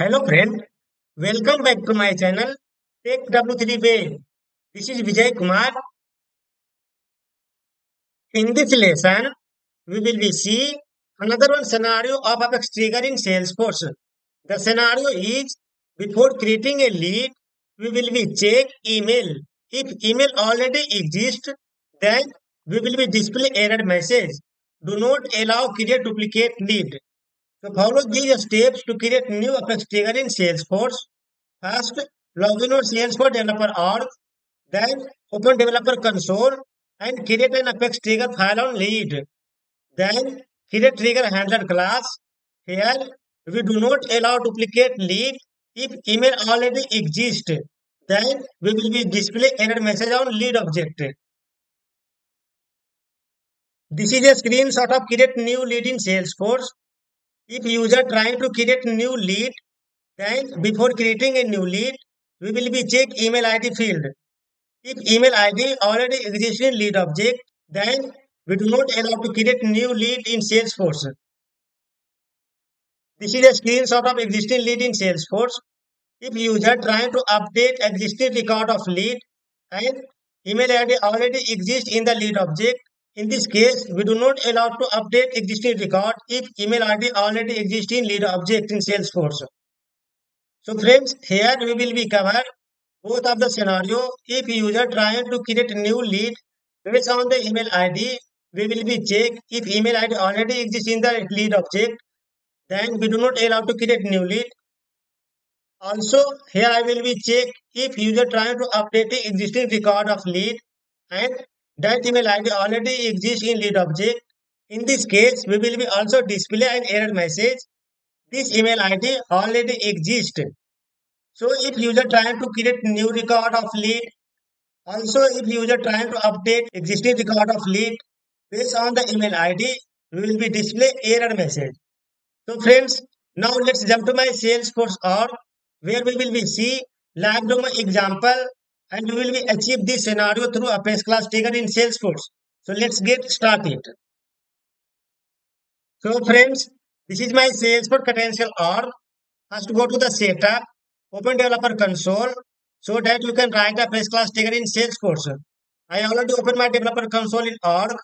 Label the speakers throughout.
Speaker 1: Hello friend, welcome back to my channel Take W3 Way. This is Vijay Kumar. In this lesson, we will be see another one scenario of Apex trigger in Salesforce. The scenario is before creating a lead, we will be check email. If email already exists, then we will be display error message. Do not allow create duplicate lead. So follow these steps to create new Apex trigger in Salesforce. First, log in on Salesforce developer org, then open developer console and create an Apex trigger file on lead. Then create trigger handler class. Here we do not allow duplicate lead if email already exists. Then we will be display error message on lead object. This is a screenshot of create new lead in Salesforce. If user trying to create new lead, then before creating a new lead, we will be check email ID field. If email ID already exists in lead object, then we do not allow to create new lead in Salesforce. This is a screenshot of existing lead in Salesforce. If user trying to update existing record of lead and email ID already exists in the lead object, in this case, we do not allow to update existing record if email ID already exists in lead object in Salesforce. So friends, here we will be cover both of the scenario. If user trying to create a new lead based on the email ID, we will be check if email ID already exists in the lead object, then we do not allow to create new lead. Also, here I will be check if user trying to update the existing record of lead and that email ID already exists in lead object. In this case, we will be also display an error message. This email ID already exists. So if user trying to create new record of lead, also if user trying to update existing record of lead based on the email ID, we will be display error message. So friends, now let's jump to my Salesforce org where we will be see live demo example and we will be achieve this scenario through a Apex class trigger in Salesforce. So let's get started. So friends, this is my Salesforce credential org. First go to the setup, open developer console so that you can write a Apex class trigger in Salesforce. I already opened my developer console in org.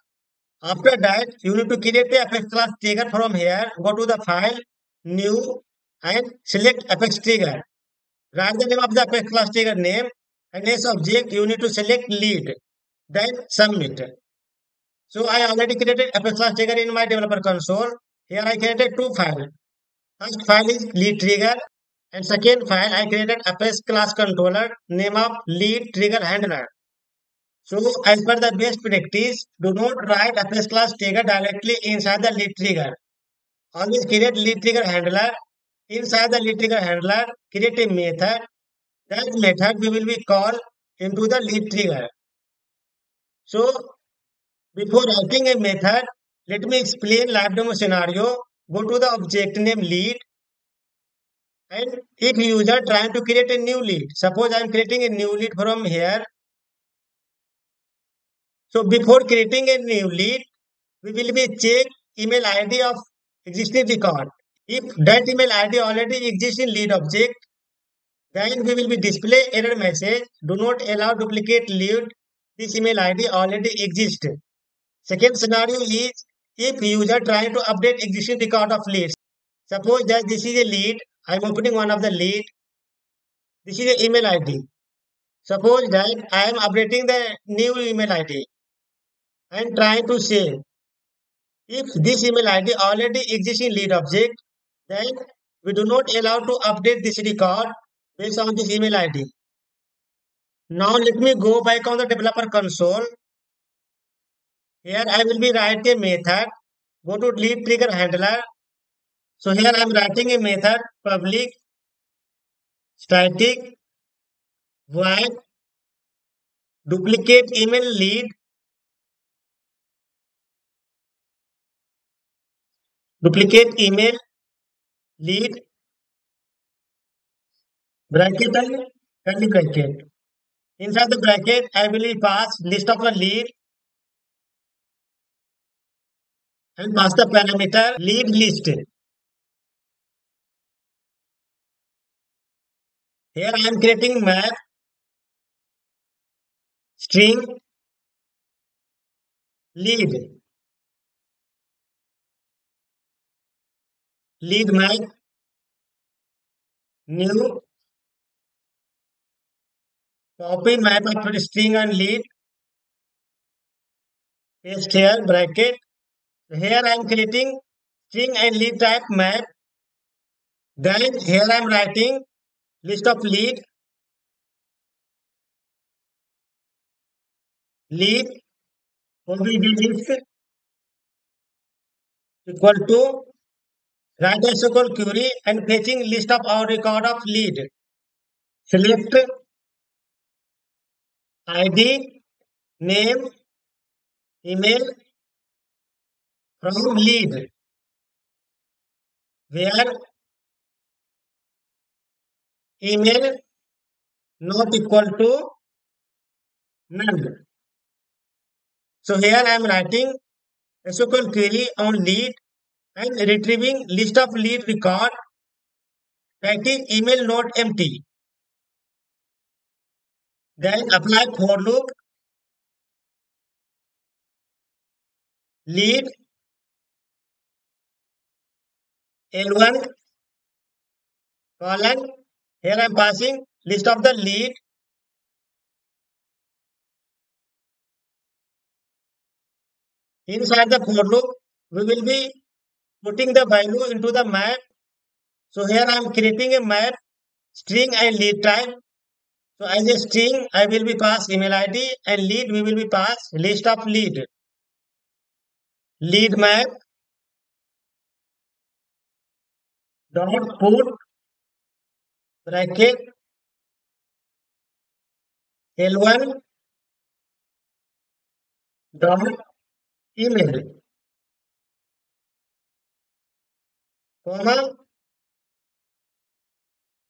Speaker 1: After that, you need to create the Apex class trigger from here. Go to the file, new, and select Apex trigger. Write the name of the Apex class trigger name and as object you need to select lead. Then submit. So I already created Apex class trigger in my developer console. Here I created two files. First file is lead trigger and second file I created Apex class controller name of lead trigger handler. So as per the best practice, do not write Apex class trigger directly inside the lead trigger. Always create lead trigger handler. Inside the lead trigger handler, create a method. That method we will be call into the lead trigger. So before writing a method, let me explain live demo scenario. Go to the object name lead. And if user trying to create a new lead, suppose I am creating a new lead from here. So before creating a new lead, we will be check email ID of existing record. If that email ID already exists in lead object, then we will be display error message. Do not allow duplicate lead. This email ID already exists. Second scenario is if user trying to update existing record of leads. Suppose that this is a lead. I am opening one of the lead. This is the email ID. Suppose that I am updating the new email ID and trying to say if this email ID already exists in lead object, then we do not allow to update this record based on this email ID. Now let me go back on the developer console. Here I will be writing a method. Go to lead trigger handler. So here I am writing a method public static void duplicate email lead duplicate email lead bracket and curly bracket. Inside the bracket, I will pass list of the lead and pass the parameter lead list. Here I am creating map string lead map new copy map of string and lead paste here bracket. Here I am creating string and lead type map. Then here I am writing list of lead obj list equal to write a SQL query and fetching list of our record of lead. Select ID, name, email from lead where email not equal to none. So here I am writing SQL query on lead and retrieving list of lead record that is email not empty. Then apply for loop lead L1 colon. Here I am passing list of the lead. Inside the for loop, we will be putting the value into the map. So here I am creating a map string and lead type. So as a string, I will be pass email ID and lead we will be pass list of lead map dot put bracket L1 dot email comma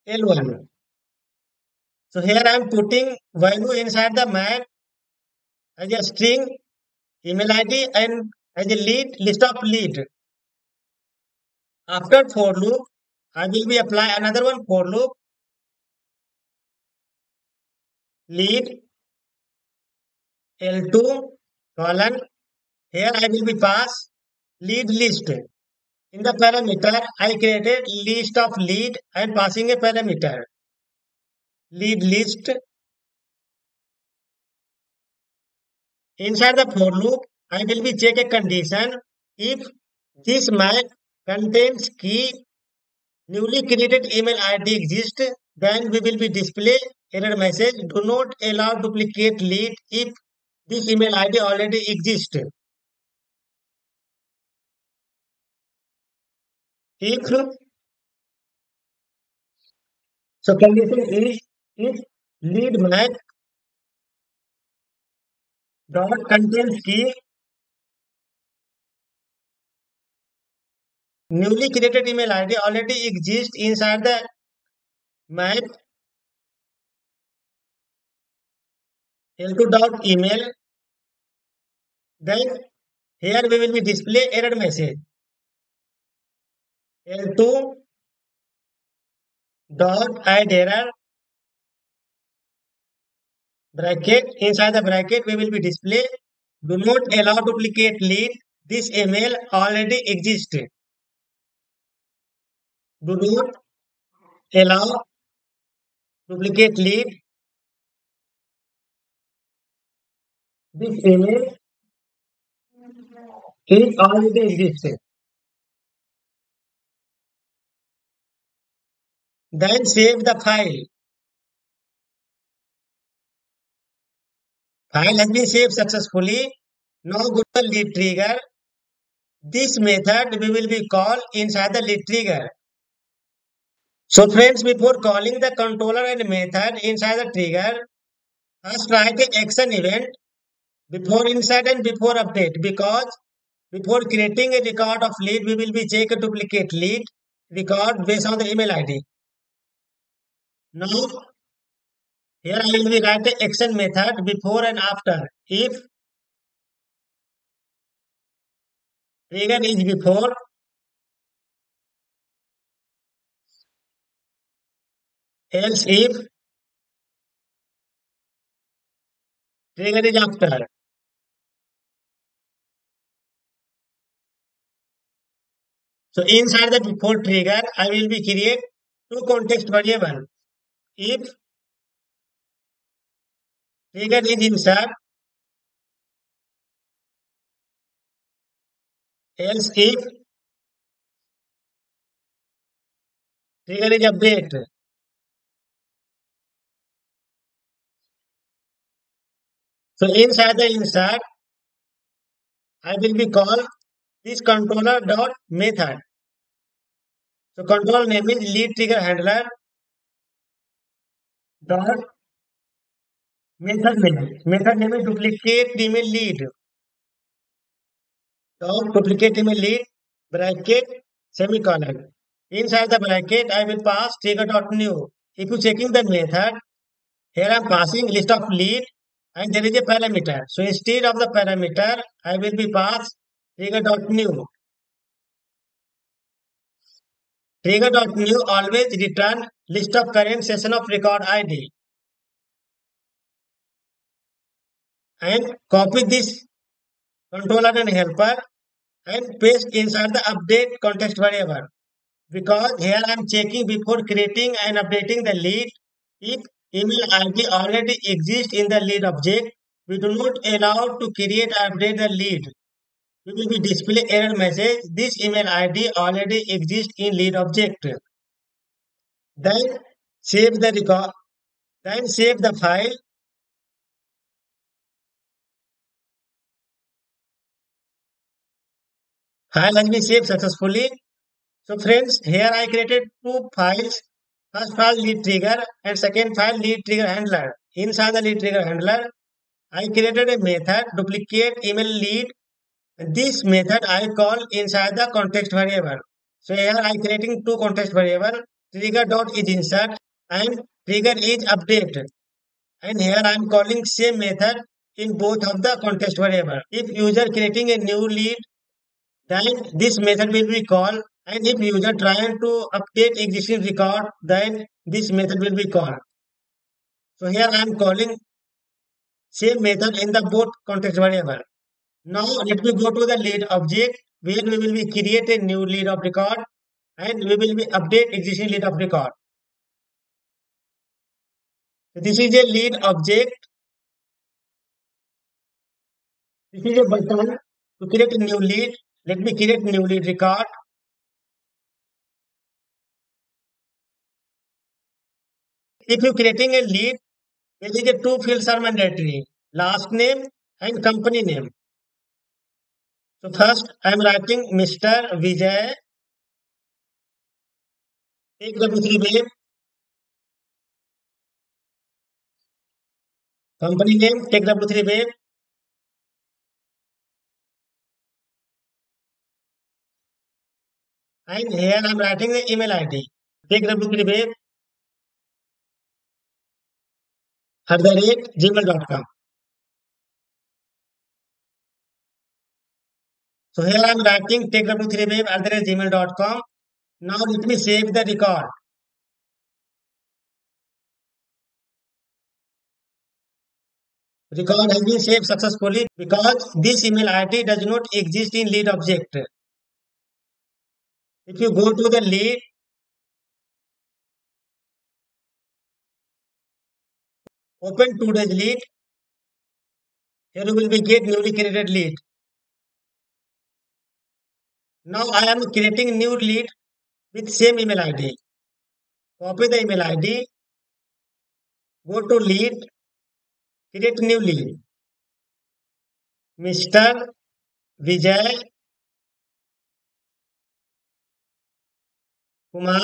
Speaker 1: L1. So here I am putting value inside the map as a string, email ID and as a lead, list of lead. After for loop, I will be apply another one for loop lead L2 colon. Here I will be pass lead list. In the parameter, I created list of lead and passing a parameter lead list. Inside the for loop, I will be check a condition if this map contains key newly created email ID exists, then we will be display error message. Do not allow duplicate lead if this email ID already exists. If so, condition is if lead map dot contains key newly created email ID already exists inside the map L2 dot email, then here we will be display error message L2 dot add error bracket. Inside the bracket we will be display do not allow duplicate lead. This email already exists. Do not allow duplicate lead. This email is already exists. Then save the file. File has been saved successfully. Now go to the lead trigger. This method we will be call inside the lead trigger. So friends, before calling the controller and method inside the trigger, first write the action event before inside and before update, because before creating a record of lead, we will be check a duplicate lead record based on the email ID. Now here I will be write the action method before and after. If trigger is before, else if trigger is after. So inside the before trigger, I will be create two context variable. If trigger is insert, else if trigger is update. So inside the insert, I will be call this controller dot method. So control name is lead trigger handler dot method name. Method name is duplicate email lead. Dot duplicate email lead bracket semicolon. Inside the bracket, I will pass trigger dot new. If you checking the method, here I am passing list of lead and there is a parameter. So instead of the parameter, I will be pass trigger dot new. Trigger dot new always return list of current session of record ID and copy this controller and helper and paste inside the update context variable. Because here I am checking before creating and updating the lead. If email ID already exists in the lead object, we do not allow to create or update the lead. We will be display error message. This email ID already exists in lead object. Then save the record. Then save the file. File has been saved successfully. So friends, here I created two files. First file lead trigger and second file lead trigger handler. Inside the lead trigger handler, I created a method duplicate email lead. This method I call inside the context variable. So here I creating two context variable. Trigger dot is insert and trigger is update. And here I am calling same method in both of the context variable. If user creating a new lead, then this method will be called. And if user trying to update existing record, then this method will be called. So here I am calling same method in the both context variable. Now let me go to the lead object where we will be create a new lead of record and we will be update existing lead of record. So this is a lead object. This is a button to create a new lead. Let me create new lead record. If you creating a lead, there is a two fields are mandatory, last name and company name. So first I am writing Mr. Vijay, take W3 name, company name, take W3 wave, and here I am writing the email ID, take W3 wave @gmail.com. So here I am writing take W3 wave @gmail.com. Now let me save the record. Record has been saved successfully because this email ID does not exist in lead object. If you go to the lead, open today's lead, here you will be get newly created lead. Now I am creating new lead with same email ID. Copy the email ID, go to lead, create new lead. Mr. Vijay Kumar,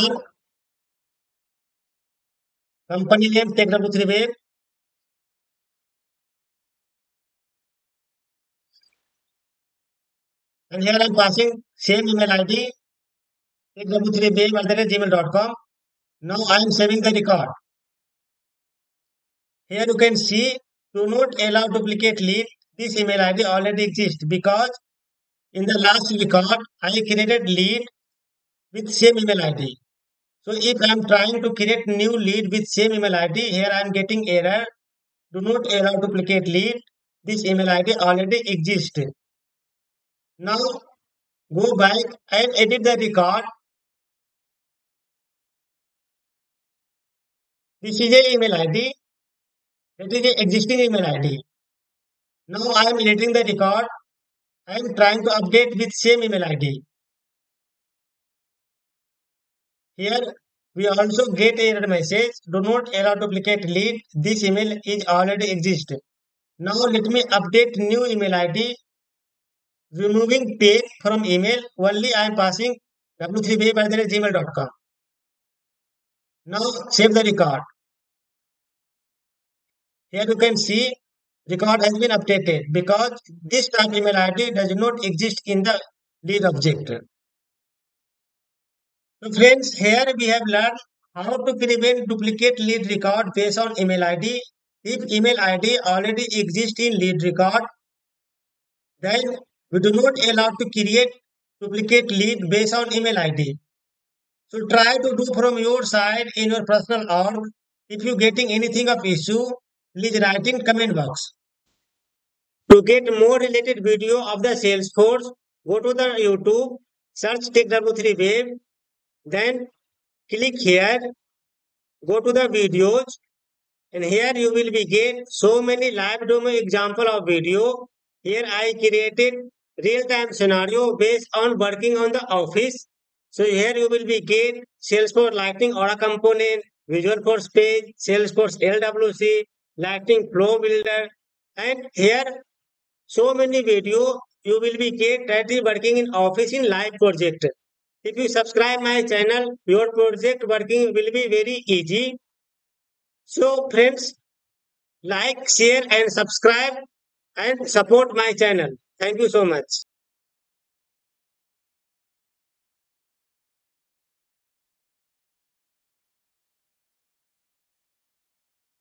Speaker 1: company name take W3 wave, and here I am passing same email ID take W3 wave @gmail.com. Now I am saving the record. Here you can see do not allow duplicate lead. This email ID already exists because in the last record I created lead with same email ID. So if I am trying to create new lead with same email ID, here I am getting error. Do not allow duplicate lead. This email ID already exists. Now go back and edit the record. This is a email ID. That is a existing email ID. Now I am editing the record. I am trying to update with same email ID. Here we also get error message. Do not allow duplicate lead. This email is already exist. Now let me update new email ID. Removing page from email. Only I am passing w3babe@gmail.com. Now save the record. Here you can see record has been updated because this type email ID does not exist in the lead object. So friends, here we have learned how to prevent duplicate lead record based on email ID. If email ID already exists in lead record, then we do not allow to create duplicate lead based on email ID. So try to do from your side in your personal org. If you getting anything of issue, please write in comment box. To get more related video of the Salesforce, go to the YouTube, search TechW3Web, then click here, go to the videos, and here you will be get so many live demo example of video. Here I created real-time scenario based on working on the office. So here you will be get Salesforce Lightning Aura component, Visual Force page, Salesforce LWC, Lightning Flow Builder, and here so many video you will be get that is working in office in live project. If you subscribe my channel, your project working will be very easy. So friends, like, share and subscribe and support my channel. Thank you so much.